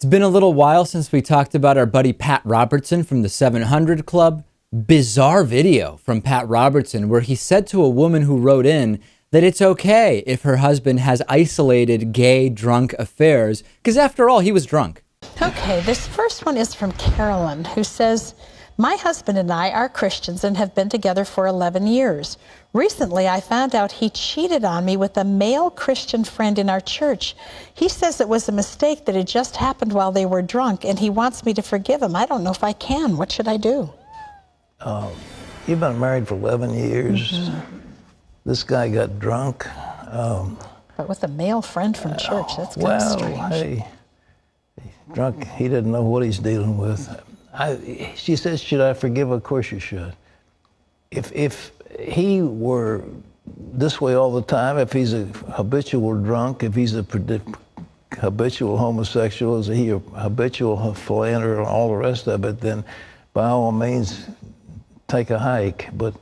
been a little while since we talked about our buddy Pat Robertson from the 700 Club. Bizarre video from Pat Robertson where he said to a woman who wrote in that it's okay if her husband has isolated gay drunk affairs, because after all, he was drunk. Okay, this first one is from Carolyn, who says, my husband and I are Christians and have been together for 11 years. Recently, I found out he cheated on me with a male Christian friend in our church. He says it was a mistake, that it just happened while they were drunk, and he wants me to forgive him. I don't know if I can. What should I do? You've been married for 11 years. Mm-hmm. This guy got drunk. But with a male friend from church, that's kind of strange. Hey, drunk, he doesn't know what he's dealing with. She says, should I forgive? Of course you should. If he were this way all the time, if he's a habitual drunk, if he's a habitual homosexual, is he a habitual philanderer and all the rest of it, then by all means, take a hike. But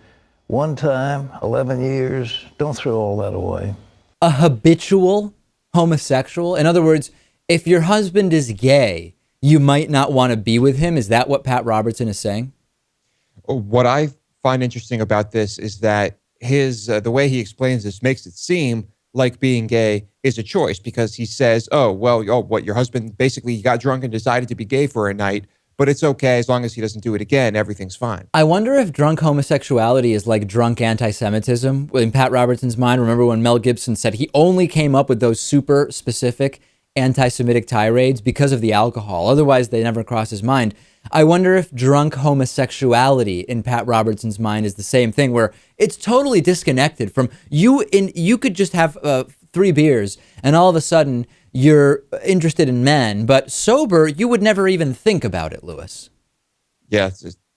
one time, 11 years, don't throw all that away. A habitual homosexual? In other words, if your husband is gay, you might not want to be with him. Is that what Pat Robertson is saying? What I find interesting about this is that the way he explains this makes it seem like being gay is a choice, because he says, what, your husband basically got drunk and decided to be gay for a night, but it's okay as long as he doesn't do it again, everything's fine. I wonder if drunk homosexuality is like drunk anti-Semitism in Pat Robertson's mind. Remember when Mel Gibson said he only came up with those super specific anti-Semitic tirades because of the alcohol. Otherwise, they never cross his mind. I wonder if drunk homosexuality in Pat Robertson's mind is the same thing, where it's totally disconnected from you. You could just have 3 beers and all of a sudden you're interested in men, but sober, you would never even think about it, Lewis. Yeah,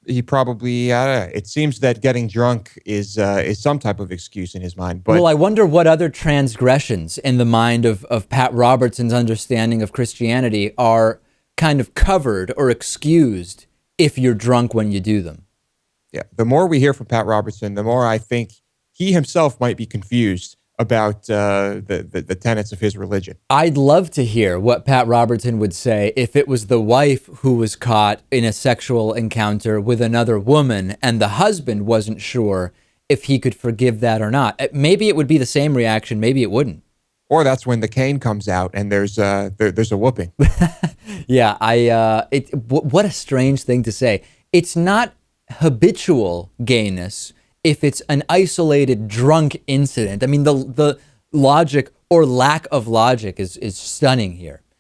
he probably, it seems that getting drunk is some type of excuse in his mind. But well, I wonder what other transgressions in the mind of Pat Robertson's understanding of Christianity are kind of covered or excused if you're drunk when you do them. Yeah, the more we hear from Pat Robertson, the more I think he himself might be confused about the tenets of his religion. I'd love to hear what Pat Robertson would say if it was the wife who was caught in a sexual encounter with another woman and the husband wasn't sure if he could forgive that or not. Maybe it would be the same reaction, maybe it wouldn't. Or that's when the cane comes out and there's a whooping. Yeah, what a strange thing to say. It's not habitual gayness if it's an isolated drunk incident. I mean, the logic or lack of logic is stunning here.